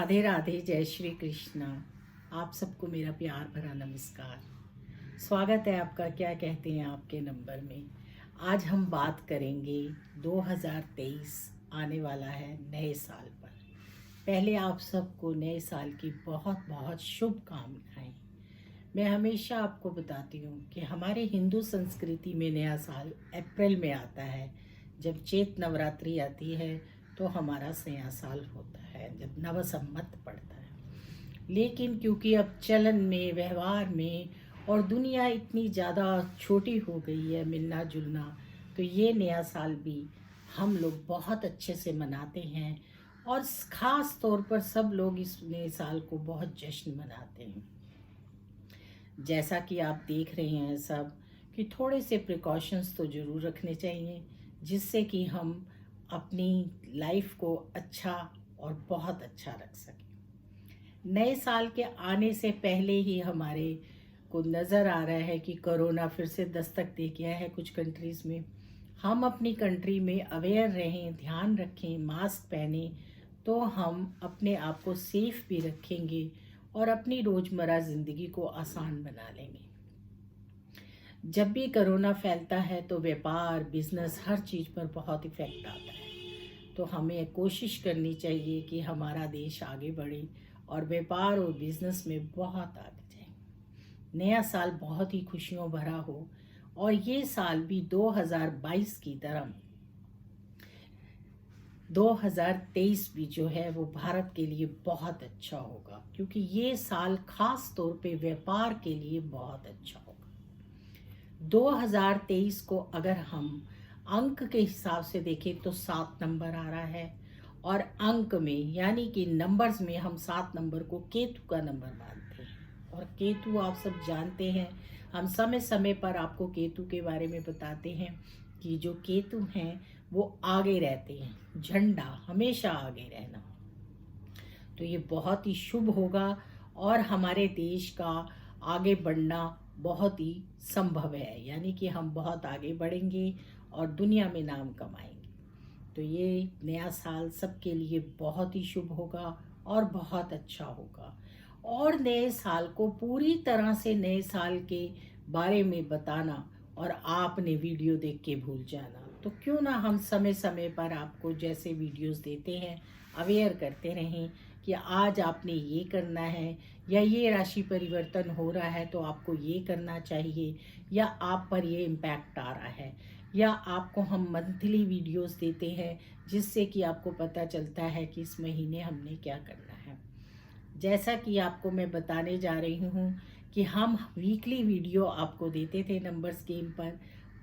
राधे राधे, जय श्री कृष्णा। आप सबको मेरा प्यार भरा नमस्कार। स्वागत है आपका क्या कहते हैं आपके नंबर में। आज हम बात करेंगे 2023 आने वाला है नए साल पर। पहले आप सबको नए साल की बहुत बहुत शुभकामनाएं। मैं हमेशा आपको बताती हूँ कि हमारे हिंदू संस्कृति में नया साल अप्रैल में आता है। जब चैत नवरात्रि आती है तो हमारा नया साल होता है, जब नव संवत पड़ता है। लेकिन क्योंकि अब चलन में, व्यवहार में और दुनिया इतनी ज़्यादा छोटी हो गई है, मिलना जुलना, तो ये नया साल भी हम लोग बहुत अच्छे से मनाते हैं। और ख़ास तौर पर सब लोग इस नए साल को बहुत जश्न मनाते हैं। जैसा कि आप देख रहे हैं सब कि थोड़े से प्रिकॉशंस तो ज़रूर रखने चाहिए, जिससे कि हम अपनी लाइफ को अच्छा और बहुत अच्छा रख सकें। नए साल के आने से पहले ही हमारे को नज़र आ रहा है कि कोरोना फिर से दस्तक दे गया है कुछ कंट्रीज़ में। हम अपनी कंट्री में अवेयर रहें, ध्यान रखें, मास्क पहने, तो हम अपने आप को सेफ भी रखेंगे और अपनी रोज़मर्रा ज़िंदगी को आसान बना लेंगे। जब भी कोरोना फैलता है तो व्यापार, बिजनेस, हर चीज़ पर बहुत इफ़ेक्ट आता है। तो हमें कोशिश करनी चाहिए कि हमारा देश आगे बढ़े और व्यापार और बिजनेस में बहुत आगे जाए। नया साल बहुत ही खुशियों भरा हो और ये साल भी 2022 की तरह 2023 भी जो है वो भारत के लिए बहुत अच्छा होगा, क्योंकि ये साल खास तौर पे व्यापार के लिए बहुत अच्छा होगा। 2023 को अगर हम अंक के हिसाब से देखें तो 7 नंबर आ रहा है, और अंक में यानी कि नंबर्स में हम 7 नंबर को केतु का नंबर मानते हैं। और केतु आप सब जानते हैं, हम समय समय पर आपको केतु के बारे में बताते हैं कि जो केतु हैं वो आगे रहते हैं, झंडा हमेशा आगे रहना। तो ये बहुत ही शुभ होगा और हमारे देश का आगे बढ़ना बहुत ही संभव है, यानी कि हम बहुत आगे बढ़ेंगे और दुनिया में नाम कमाएंगे। तो ये नया साल सबके लिए बहुत ही शुभ होगा और बहुत अच्छा होगा। और नए साल को पूरी तरह से नए साल के बारे में बताना और आपने वीडियो देख के भूल जाना, तो क्यों ना हम समय समय पर आपको जैसे वीडियोस देते हैं अवेयर करते रहें कि आज आपने ये करना है, या ये राशि परिवर्तन हो रहा है तो आपको ये करना चाहिए, या आप पर ये इम्पैक्ट आ रहा है। या आपको हम मंथली वीडियोस देते हैं जिससे कि आपको पता चलता है कि इस महीने हमने क्या करना है। जैसा कि आपको मैं बताने जा रही हूँ कि हम वीकली वीडियो आपको देते थे नंबर्स गेम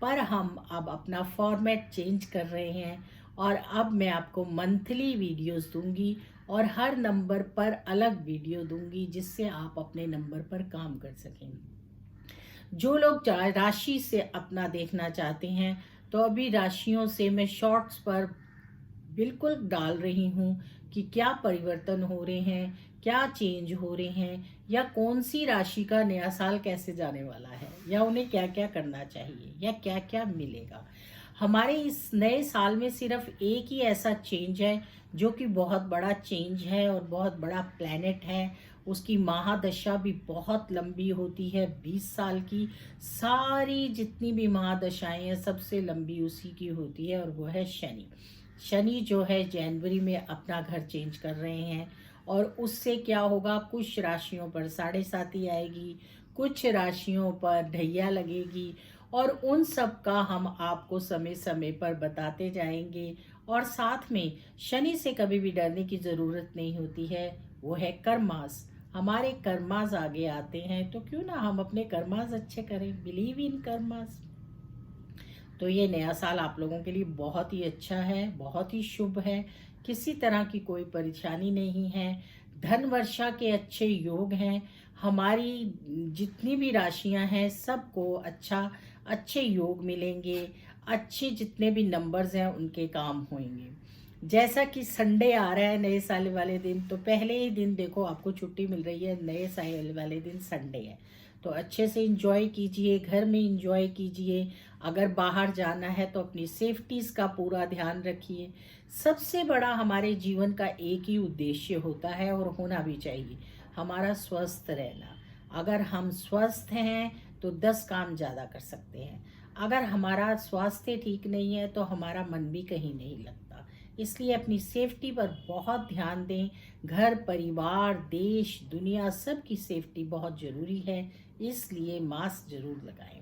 पर हम अब अपना फॉर्मेट चेंज कर रहे हैं और अब मैं आपको मंथली वीडियोस दूंगी और हर नंबर पर अलग वीडियो दूंगी, जिससे आप अपने नंबर पर काम कर सकें। जो लोग राशि से अपना देखना चाहते हैं तो अभी राशियों से मैं शॉर्ट्स पर बिल्कुल डाल रही हूँ कि क्या परिवर्तन हो रहे हैं, क्या चेंज हो रहे हैं, या कौन सी राशि का नया साल कैसे जाने वाला है, या उन्हें क्या क्या करना चाहिए, या क्या क्या मिलेगा। हमारे इस नए साल में सिर्फ एक ही ऐसा चेंज है जो कि बहुत बड़ा चेंज है और बहुत बड़ा प्लैनेट है। उसकी महादशा भी बहुत लंबी होती है, 20 साल की। सारी जितनी भी महादशाएं हैं सबसे लंबी उसी की होती है, और वो है शनि। शनि जो है जनवरी में अपना घर चेंज कर रहे हैं, और उससे क्या होगा, कुछ राशियों पर 7.5 आएगी, कुछ राशियों पर ढैया लगेगी, और उन सब का हम आपको समय समय पर बताते जाएंगे। और साथ में शनि से कभी भी डरने की ज़रूरत नहीं होती है, वो है कर्मास। हमारे कर्मास आगे आते हैं, तो क्यों ना हम अपने कर्मास अच्छे करें, बिलीव इन कर्मास। तो ये नया साल आप लोगों के लिए बहुत ही अच्छा है, बहुत ही शुभ है, किसी तरह की कोई परेशानी नहीं है। धन वर्षा के अच्छे योग हैं। हमारी जितनी भी राशियां हैं सबको अच्छे योग मिलेंगे, अच्छे जितने भी नंबर्स हैं उनके काम होंगे। जैसा कि संडे आ रहा है नए साल वाले दिन, तो पहले ही दिन देखो आपको छुट्टी मिल रही है, नए साल वाले दिन संडे है, तो अच्छे से इंजॉय कीजिए, घर में इंजॉय कीजिए, अगर बाहर जाना है तो अपनी सेफ्टीज़ का पूरा ध्यान रखिए। सबसे बड़ा हमारे जीवन का एक ही उद्देश्य होता है और होना भी चाहिए, हमारा स्वस्थ रहना। अगर हम स्वस्थ हैं तो 10 काम ज़्यादा कर सकते हैं। अगर हमारा स्वास्थ्य ठीक नहीं है तो हमारा मन भी कहीं नहीं लगता। इसलिए अपनी सेफ्टी पर बहुत ध्यान दें। घर, परिवार, देश, दुनिया सब की सेफ्टी बहुत ज़रूरी है, इसलिए मास्क ज़रूर लगाएं।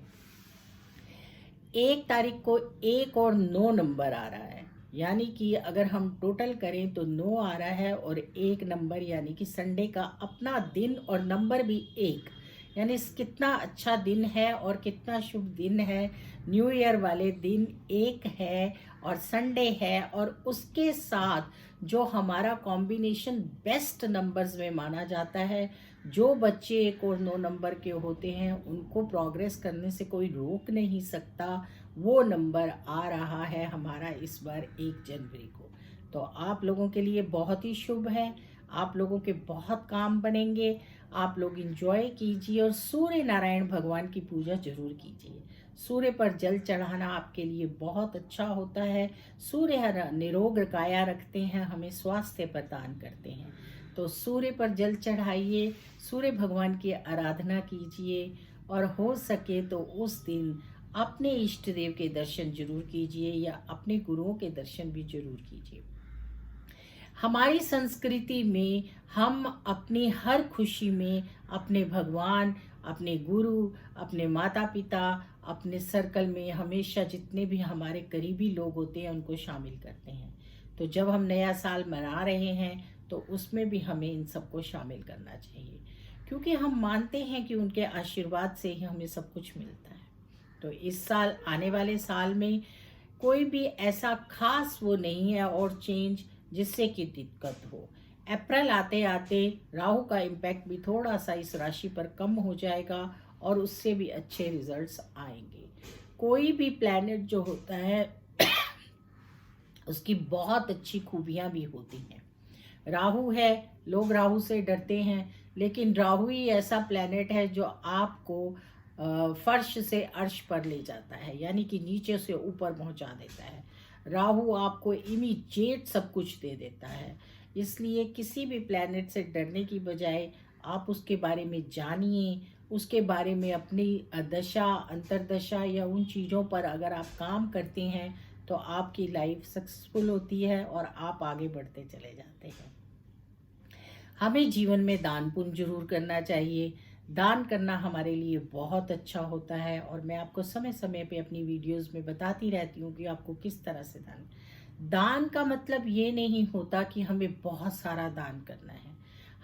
1 तारीख को 1 और 9 नंबर आ रहा है, यानी कि अगर हम टोटल करें तो 9 आ रहा है और 1 नंबर, यानी कि संडे का अपना दिन और नंबर भी 1, यानी कितना अच्छा दिन है और कितना शुभ दिन है। न्यू ईयर वाले दिन 1 है और संडे है, और उसके साथ जो हमारा कॉम्बिनेशन बेस्ट नंबर्स में माना जाता है। जो बच्चे 1 और 9 नंबर के होते हैं उनको प्रोग्रेस करने से कोई रोक नहीं सकता। वो नंबर आ रहा है हमारा इस बार 1 जनवरी को। तो आप लोगों के लिए बहुत ही शुभ है, आप लोगों के बहुत काम बनेंगे। आप लोग एंजॉय कीजिए और सूर्य नारायण भगवान की पूजा जरूर कीजिए। सूर्य पर जल चढ़ाना आपके लिए बहुत अच्छा होता है। सूर्य निरोग काया रखते हैं, हमें स्वास्थ्य प्रदान करते हैं। तो सूर्य पर जल चढ़ाइए, सूर्य भगवान की आराधना कीजिए, और हो सके तो उस दिन अपने इष्ट देव के दर्शन जरूर कीजिए या अपने गुरुओं के दर्शन भी जरूर कीजिए। हमारी संस्कृति में हम अपनी हर खुशी में अपने भगवान, अपने गुरु, अपने माता पिता, अपने सर्कल में हमेशा जितने भी हमारे करीबी लोग होते हैं उनको शामिल करते हैं। तो जब हम नया साल मना रहे हैं तो उसमें भी हमें इन सबको शामिल करना चाहिए, क्योंकि हम मानते हैं कि उनके आशीर्वाद से ही हमें सब कुछ मिलता है। तो इस साल, आने वाले साल में कोई भी ऐसा खास वो नहीं है और चेंज जिससे कि दिक्कत हो। अप्रैल आते आते राहु का इम्पैक्ट भी थोड़ा सा इस राशि पर कम हो जाएगा और उससे भी अच्छे रिजल्ट्स आएंगे। कोई भी प्लैनेट जो होता है उसकी बहुत अच्छी खूबियां भी होती हैं। राहु है, लोग राहु से डरते हैं, लेकिन राहु ही ऐसा प्लैनेट है जो आपको फर्श से अर्श पर ले जाता है, यानी कि नीचे से ऊपर पहुंचा देता है। राहु आपको इमीडिएट सब कुछ दे देता है। इसलिए किसी भी प्लैनेट से डरने की बजाय आप उसके बारे में जानिए, उसके बारे में अपनी दशा, अंतरदशा या उन चीज़ों पर अगर आप काम करते हैं तो आपकी लाइफ सक्सेसफुल होती है और आप आगे बढ़ते चले जाते हैं। हमें जीवन में दान पुण्य जरूर करना चाहिए। दान करना हमारे लिए बहुत अच्छा होता है और मैं आपको समय समय पे अपनी वीडियोस में बताती रहती हूँ कि आपको किस तरह से दान का मतलब ये नहीं होता कि हमें बहुत सारा दान करना है।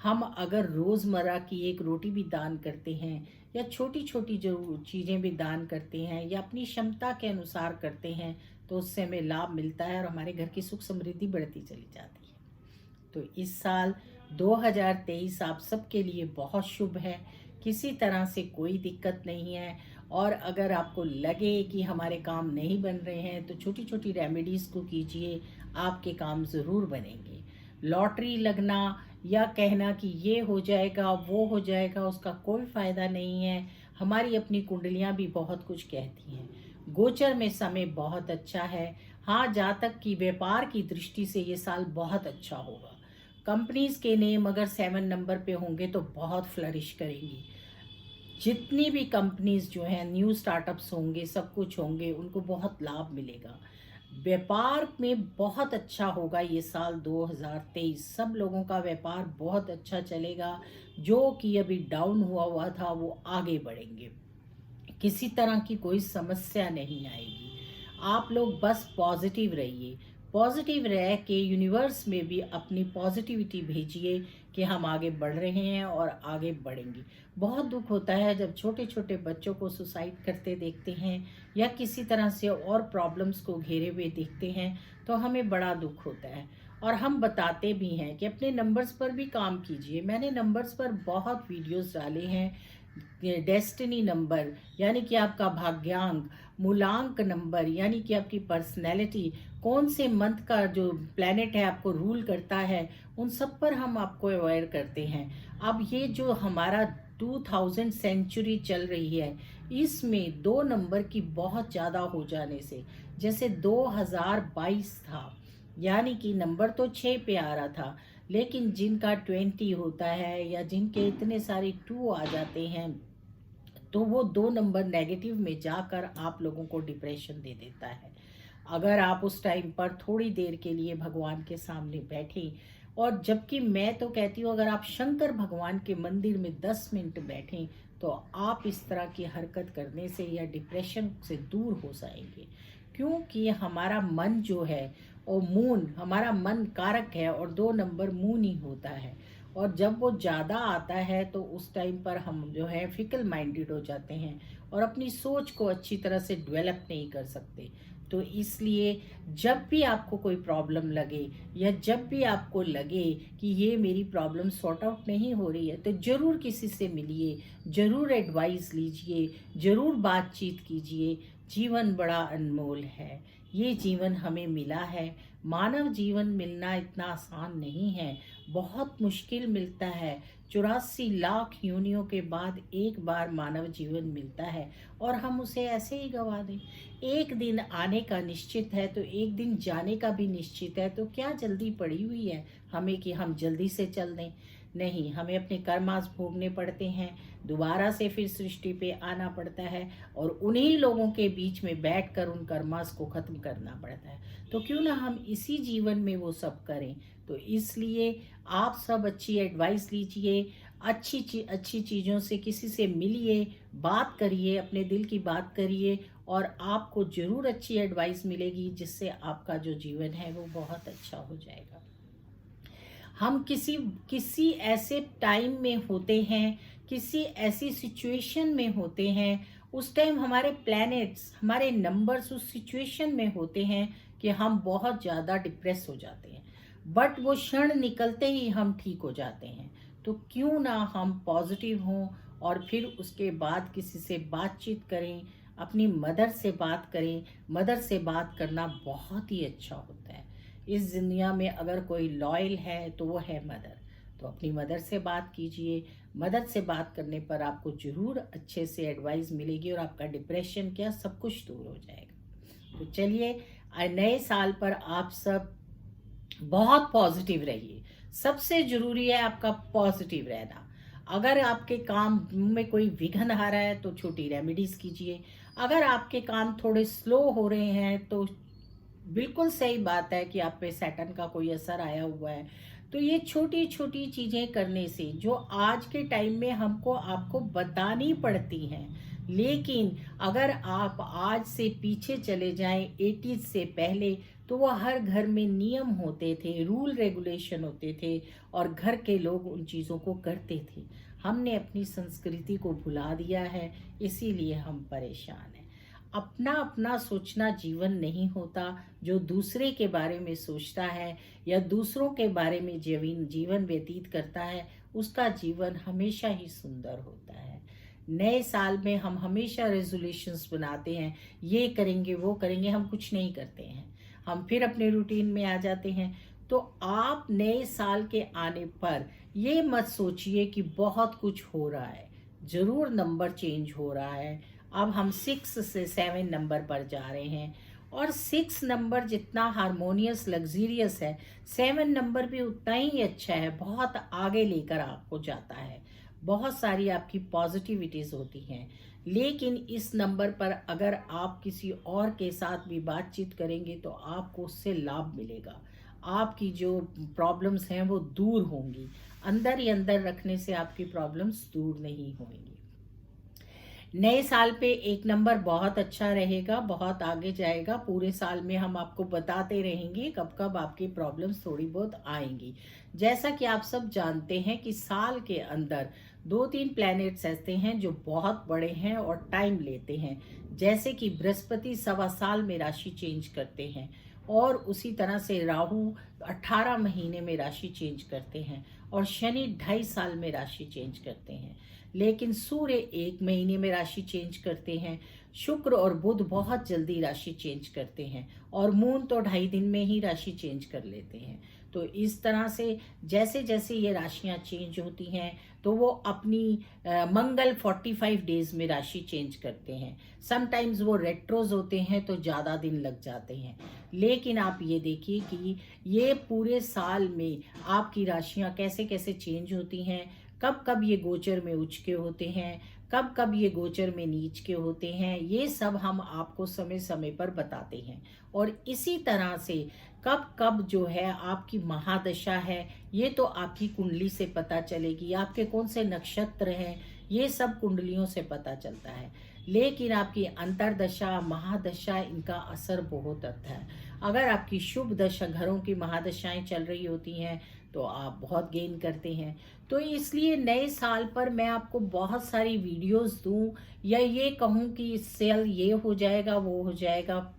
हम अगर रोज़मर्रा की 1 रोटी भी दान करते हैं या छोटी छोटी जो चीज़ें भी दान करते हैं या अपनी क्षमता के अनुसार करते हैं तो उससे हमें लाभ मिलता है और हमारे घर की सुख समृद्धि बढ़ती चली जाती है। तो इस साल 2023 आप सबके लिए बहुत शुभ है, किसी तरह से कोई दिक्कत नहीं है। और अगर आपको लगे कि हमारे काम नहीं बन रहे हैं तो छोटी छोटी रेमेडीज़ को कीजिए, आपके काम ज़रूर बनेंगे। लॉटरी लगना या कहना कि ये हो जाएगा वो हो जाएगा, उसका कोई फ़ायदा नहीं है। हमारी अपनी कुंडलियाँ भी बहुत कुछ कहती हैं। गोचर में समय बहुत अच्छा है। हाँ, जहाँ तक कि व्यापार की दृष्टि से ये साल बहुत अच्छा होगा। कंपनीज के नेम अगर 7 नंबर पे होंगे तो बहुत फ्लरिश करेंगी। जितनी भी कंपनीज जो हैं, न्यू स्टार्टअप्स होंगे, सब कुछ होंगे, उनको बहुत लाभ मिलेगा। व्यापार में बहुत अच्छा होगा ये साल 2023। सब लोगों का व्यापार बहुत अच्छा चलेगा। जो कि अभी डाउन हुआ था वो आगे बढ़ेंगे। किसी तरह की कोई समस्या नहीं आएगी। आप लोग बस पॉजिटिव रहिए। पॉजिटिव रह के यूनिवर्स में भी अपनी पॉजिटिविटी भेजिए कि हम आगे बढ़ रहे हैं और आगे बढ़ेंगे। बहुत दुख होता है जब छोटे छोटे बच्चों को सुसाइड करते देखते हैं या किसी तरह से और प्रॉब्लम्स को घेरे हुए देखते हैं तो हमें बड़ा दुख होता है। और हम बताते भी हैं कि अपने नंबर्स पर भी काम कीजिए। मैंने नंबर्स पर बहुत वीडियोस डाले हैं। डेस्टिनी नंबर यानी कि आपका भाग्यांक, मूलांक नंबर यानी कि आपकी पर्सनैलिटी, कौन से मंथ का जो प्लैनेट है आपको रूल करता है, उन सब पर हम आपको अवेयर करते हैं। अब ये जो हमारा 2000 सेंचुरी चल रही है, इसमें 2 नंबर की बहुत ज़्यादा हो जाने से, जैसे 2022 था, यानी कि नंबर तो 6 पे आ रहा था, लेकिन जिनका 20 होता है या जिनके इतने सारे 2 आ जाते हैं, तो वो 2 नंबर नेगेटिव में जाकर आप लोगों को डिप्रेशन दे देता है। अगर आप उस टाइम पर थोड़ी देर के लिए भगवान के सामने बैठे, और जबकि मैं तो कहती हूँ अगर आप शंकर भगवान के मंदिर में 10 मिनट बैठें, तो आप इस तरह की हरकत करने से या डिप्रेशन से दूर हो जाएंगे। क्योंकि हमारा मन जो है, और मून हमारा मन कारक है, और 2 नंबर मून ही होता है। और जब वो ज़्यादा आता है तो उस टाइम पर हम जो है फिकल माइंडेड हो जाते हैं और अपनी सोच को अच्छी तरह से डेवलप नहीं कर सकते। तो इसलिए जब भी आपको कोई प्रॉब्लम लगे, या जब भी आपको लगे कि ये मेरी प्रॉब्लम सॉर्ट आउट नहीं हो रही है, तो ज़रूर किसी से मिलिए, ज़रूर एडवाइस लीजिए, ज़रूर बातचीत कीजिए। जीवन बड़ा अनमोल है, ये जीवन हमें मिला है। मानव जीवन मिलना इतना आसान नहीं है, बहुत मुश्किल मिलता है। 84 लाख योनियों के बाद एक बार मानव जीवन मिलता है, और हम उसे ऐसे ही गवा दें। एक दिन आने का निश्चित है तो एक दिन जाने का भी निश्चित है, तो क्या जल्दी पड़ी हुई है हमें कि हम जल्दी से चल दें? नहीं, हमें अपने कर्मास भोगने पड़ते हैं, दोबारा से फिर सृष्टि पे आना पड़ता है, और उन्हीं लोगों के बीच में बैठकर उन कर्मास को ख़त्म करना पड़ता है। तो क्यों ना हम इसी जीवन में वो सब करें। तो इसलिए आप सब अच्छी एडवाइस लीजिए, अच्छी चीज़ों से किसी से मिलिए, बात करिए, अपने दिल की बात करिए, और आपको ज़रूर अच्छी एडवाइस मिलेगी, जिससे आपका जो जीवन है वो बहुत अच्छा हो जाएगा। हम किसी किसी ऐसे टाइम में होते हैं, किसी ऐसी सिचुएशन में होते हैं, उस टाइम हमारे प्लैनेट्स, हमारे नंबर्स उस सिचुएशन में होते हैं कि हम बहुत ज़्यादा डिप्रेस हो जाते हैं, बट वो क्षण निकलते ही हम ठीक हो जाते हैं। तो क्यों ना हम पॉजिटिव हों, और फिर उसके बाद किसी से बातचीत करें, अपनी मदर से बात करें। मदर से बात करना बहुत ही अच्छा होता है। इस दुनिया में अगर कोई लॉयल है तो वो है मदर। तो अपनी मदर से बात कीजिए। मदर से बात करने पर आपको ज़रूर अच्छे से एडवाइस मिलेगी, और आपका डिप्रेशन क्या सब कुछ दूर हो जाएगा। तो चलिए, नए साल पर आप सब बहुत पॉजिटिव रहिए। सबसे ज़रूरी है आपका पॉजिटिव रहना। अगर आपके काम में कोई विघ्न आ रहा है तो छोटी रेमेडीज़ कीजिए। अगर आपके काम थोड़े स्लो हो रहे हैं तो बिल्कुल सही बात है कि आप पे सैटर्न का कोई असर आया हुआ है। तो ये छोटी छोटी चीज़ें करने से, जो आज के टाइम में हमको आपको बतानी पड़ती हैं, लेकिन अगर आप आज से पीछे चले जाएं 80s से पहले, तो वो हर घर में नियम होते थे, रूल रेगुलेशन होते थे, और घर के लोग उन चीज़ों को करते थे। हमने अपनी संस्कृति को भुला दिया है, इसीलिए हम परेशान हैं। अपना अपना सोचना जीवन नहीं होता। जो दूसरे के बारे में सोचता है या दूसरों के बारे में जीवन व्यतीत करता है, उसका जीवन हमेशा ही सुंदर होता है। नए साल में हम हमेशा रेजोल्यूशंस बनाते हैं, ये करेंगे वो करेंगे, हम कुछ नहीं करते हैं, हम फिर अपने रूटीन में आ जाते हैं। तो आप नए साल के आने पर ये मत सोचिए कि बहुत कुछ हो रहा है। ज़रूर नंबर चेंज हो रहा है। अब हम 6 से 7 नंबर पर जा रहे हैं, और 6 नंबर जितना हारमोनियस लग्जीरियस है, 7 नंबर भी उतना ही अच्छा है, बहुत आगे लेकर आपको जाता है, बहुत सारी आपकी पॉजिटिविटीज़ होती हैं। लेकिन इस नंबर पर अगर आप किसी और के साथ भी बातचीत करेंगे तो आपको उससे लाभ मिलेगा। आपकी जो प्रॉब्लम्स हैं वो दूर होंगी। अंदर ही अंदर रखने से आपकी प्रॉब्लम्स दूर नहीं होंगी। नए साल पे 1 नंबर बहुत अच्छा रहेगा, बहुत आगे जाएगा। पूरे साल में हम आपको बताते रहेंगे कब कब आपकी प्रॉब्लम्स थोड़ी बहुत आएंगी। जैसा कि आप सब जानते हैं कि साल के अंदर 2-3 प्लैनेट्स ऐसे हैं जो बहुत बड़े हैं और टाइम लेते हैं। जैसे कि बृहस्पति 1.25 साल में राशि चेंज करते हैं, और उसी तरह से राहु 18 महीने में राशि चेंज करते हैं, और शनि 2.5 साल में राशि चेंज करते हैं। लेकिन सूर्य 1 महीने में राशि चेंज करते हैं। शुक्र और बुध बहुत जल्दी राशि चेंज करते हैं, और मून तो 2.5 दिन में ही राशि चेंज कर लेते हैं। तो इस तरह से जैसे जैसे ये राशियां चेंज होती हैं, तो वो अपनी मंगल 45 डेज में राशि चेंज करते हैं। समटाइम्स वो रेट्रोज होते हैं तो ज़्यादा दिन लग जाते हैं। लेकिन आप ये देखिए कि ये पूरे साल में आपकी राशियां कैसे कैसे चेंज होती हैं, कब कब ये गोचर में उच्च के होते हैं, कब कब ये गोचर में नीच के होते हैं, ये सब हम आपको समय समय पर बताते हैं। और इसी तरह से कब कब जो है आपकी महादशा है, ये तो आपकी कुंडली से पता चलेगी, आपके कौन से नक्षत्र हैं, ये सब कुंडलियों से पता चलता है। लेकिन आपकी अंतरदशा महादशा इनका असर बहुत आता है। अगर आपकी शुभ दशा घरों की महादशाएं चल रही होती हैं तो आप बहुत गेन करते हैं। तो इसलिए नए साल पर मैं आपको बहुत सारी वीडियोस दूं या ये कहूं कि इससे ये हो जाएगा वो हो जाएगा,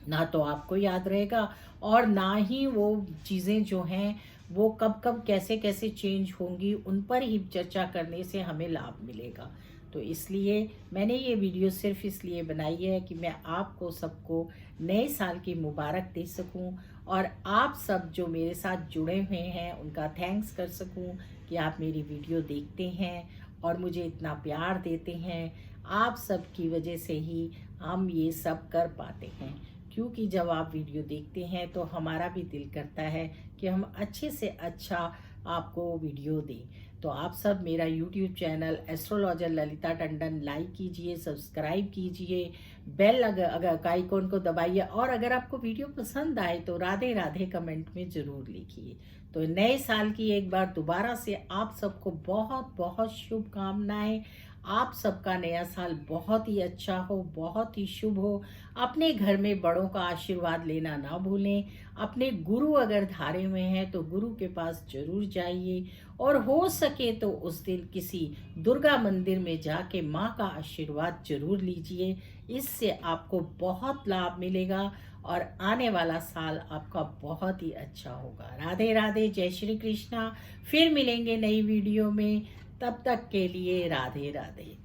ना तो आपको याद रहेगा और ना ही वो चीज़ें जो हैं वो कब कब कैसे कैसे चेंज होंगी उन पर ही चर्चा करने से हमें लाभ मिलेगा। तो इसलिए मैंने ये वीडियो सिर्फ इसलिए बनाई है कि मैं आपको सबको नए साल की मुबारक दे सकूं और आप सब जो मेरे साथ जुड़े हुए हैं उनका थैंक्स कर सकूं कि आप मेरी वीडियो देखते हैं और मुझे इतना प्यार देते हैं। आप सब की वजह से ही हम ये सब कर पाते हैं, क्योंकि जब आप वीडियो देखते हैं तो हमारा भी दिल करता है कि हम अच्छे से अच्छा आपको वीडियो दें। तो आप सब मेरा YouTube channel astrologer Lalita Tandon like कीजिए, सब्सक्राइब कीजिए, बेल अगर आइकॉन को दबाइए और अगर आपको वीडियो पसंद आए तो राधे राधे कमेंट में ज़रूर लिखिए। तो नए साल की एक बार दोबारा से आप सबको बहुत बहुत शुभकामनाएं। आप सबका नया साल बहुत ही अच्छा हो, बहुत ही शुभ हो। अपने घर में बड़ों का आशीर्वाद लेना ना भूलें। अपने गुरु अगर धारे में हैं तो गुरु के पास जरूर जाइए और हो सके तो उस दिन किसी दुर्गा मंदिर में जाके माँ का आशीर्वाद जरूर लीजिए। इससे आपको बहुत लाभ मिलेगा और आने वाला साल आपका बहुत ही अच्छा होगा। राधे राधे, जय श्री कृष्णा। फिर मिलेंगे नई वीडियो में, तब तक के लिए राधे राधे।